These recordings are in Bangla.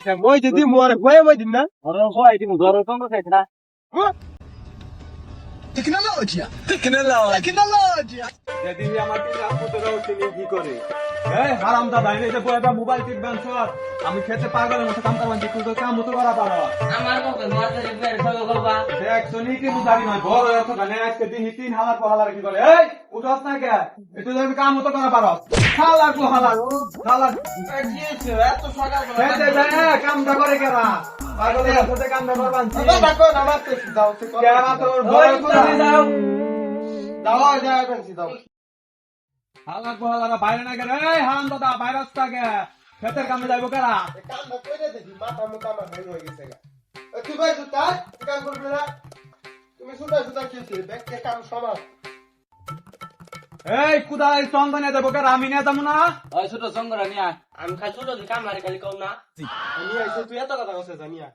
মই যদি মোর কয়ে মই দিন না ওর হয় দিমু ঘর কোন খাইছ না Tecnologia. Tecnologia. যদি আমার তিন আপুতরা উঠে নিয়ে কি করে এই হারামজাদা এনে যে বইটা মোবাইল টিপবেন সর আমি খেতে পাগলের মতো কাম করবান তুই তো কাম মতো করা পারো আমার কত মাঝে বের ফলো করবা দেখ শুনি কি মুদারি নয় বড় এত গানে আজকে দিন তিন হালার পর হালার কি করে এই উঠছ না কে একটু যদি কাম মতো করা পারো হালার পর হালার হালার এত সকাল খেতে যায় কামটা করে কেরা পাগলের সাথে কামটা করবান দেখো নামাতে দাও কেরা তোর বড় কথা যাও দাও যায় বেশি দাও হালার পর হালার বাইরে না কেন এই হারামজাদা ভাইরাস থাকে খেতের কামে যাইবো কেরা কাম কইরে দেখি মাথা মুতা আমার হয়ে হয়ে গেছে তুই ভাই সুতা কাম করবি না তুমি সুতা সুতা খেলছি ব্যাগকে কাম সমাজ এই কুদাই চন্দনে দেবো কেরা আমি নিয়ে যাবো না ওই ছোট সঙ্গরা নিয়া আমি খালি ছোট কাম মারি খালি কম না আমি আইছে তুই এত কথা কইছিস জানিয়া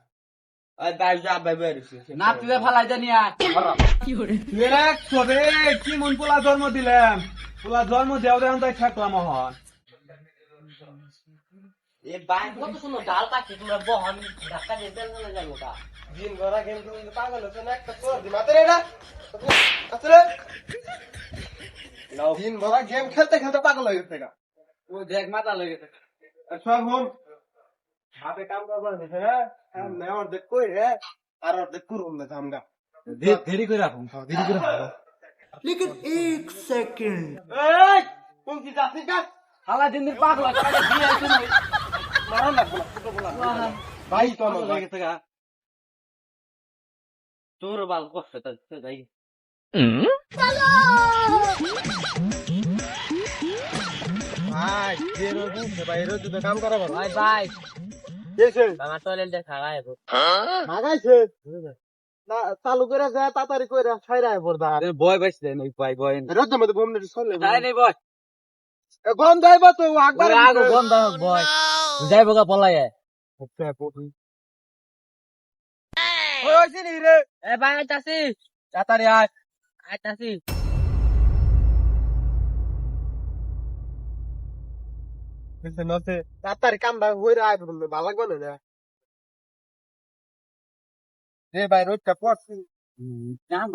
ওই বাই যা বাই বের না তুই ফালাই জানিয়া এক সবে কি মন পোলা জন্ম দিলাম পোলা জন্ম দেও দেন তাই থাকলাম হন এ বাই কত সুন্দর ডাল পাখি তোমরা বহন ঢাকা দিয়ে বেল চলে যাবো কা দিন ভরা গেম তুমি পাগল হচ্ছে না একটা তোর দি মাতে রে না আসলে নাও দিন ভরা গেম খেলতে খেলতে পাগল হয়ে গেছে গা ও দেখ মাথা লেগে থাকে সব হন হাতে কাম করবার আছে হ্যাঁ নেওয়ার দেখ কই রে আর দেখ করুন না জামগা দেরি করে রাখুন দেরি করে রাখুন लेकिन एक सेकंड এই কোন কি যাচ্ছিস কা হালা দিন দিন পাগলা কাটে দিয়ে আইছ না মারা না ছোট বলা ভাই তো না লেগে থাকে তোর বাল কষ্ট তো যাই ভাই যেরো বুঝতে ভাই এরো তো কাম করা ভালো বাই বাই এসে আমার টয়লেট দেখা গায়ব লাগাইছে না চালু করে যায় তাড়াতাড়ি কইরা ছাইরায় পড়দা বয় বাইছ দেন ওই পাই বয় রোদ মধ্যে বোম নেই চলে তাই নেই বয় গন যাইবা তো আকবার আগে বন্ধ বয় যাইব গা পলাই ওই হইছে নি রে এ ভাই আইতাছি তাড়াতাড়ি আয় আইতাছি বুঝতে নতে তাড়াতাড়ি কামটা হইরা আয় বললে ভালো লাগবে না রে ভাই রোদটা পড়ছে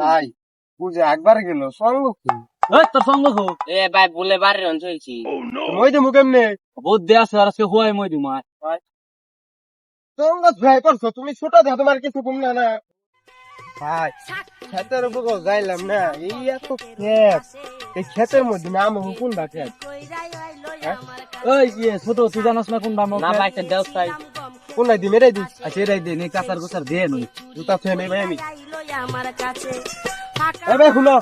ভাই বুঝে একবার গেল সঙ্গ ওই তোর সঙ্গ গো এ ভাই বলে বাড়ি রন চলছি মই দেবো কেমনে বুদ্ধি আছে আর আজকে হই মই দিমা সঙ্গ ভাই পড়ছো তুমি ছোট দেহ তোমার কিছু কম না না ভাই ক্ষেতের উপর যাইলাম না এই এত ক্ষেত এই ক্ষেতের মধ্যে নাম কোন বা ক্ষেত ওই ইয়ে ছোট তুই জানাস না কোন দাম না ভাই দেও তাই কোন নাই দি মেরে দি আচ্ছা এরাই দে নেই কাতার গোসার দে নই জুতা ছুঁয়ে নেই ভাই আমি এ ভাই শুনো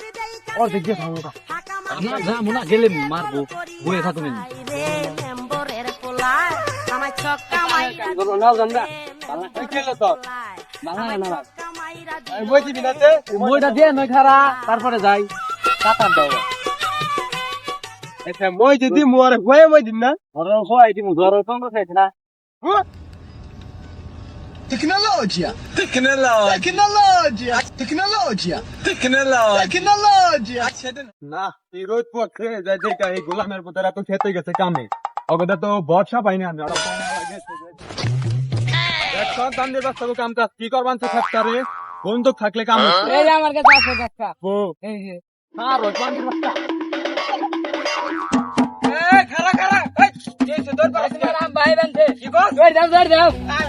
ওর দিকে থাকো না যা মুনা গেলে মারবো বয়ে থাকো না নাও জানবা খেলো তো বাংলা না না মই দিবি না তে মইটা দিয়ে নই খারা তারপরে যাই কাতার দাও আচ্ছা মই যদি মোর হয়ে মই দিন না ওর হয় দিমু ঘর কোন খাইছ না Tecnologia. Tecnologia. Tecnologia. Tecnologia. না এই রোদ পড়ছে যাই যে এই গোলামের পুতরা তো খেতে গেছে কামে অগদা তো বর্ষা পাইনি আমি আর এক সন্তান দিয়ে বাচ্চাকে কাম কাজ কি করবান তো থাকতারে বন্দুক থাকলে কাম হচ্ছে এই যে আমার কাছে আছে দেখা ও এই যে আর রোদ বান্ধি বাচ্চা খারা খারা এই সে দর পারে রাম ভাই বানতে কি কর এই দাও দাও আয়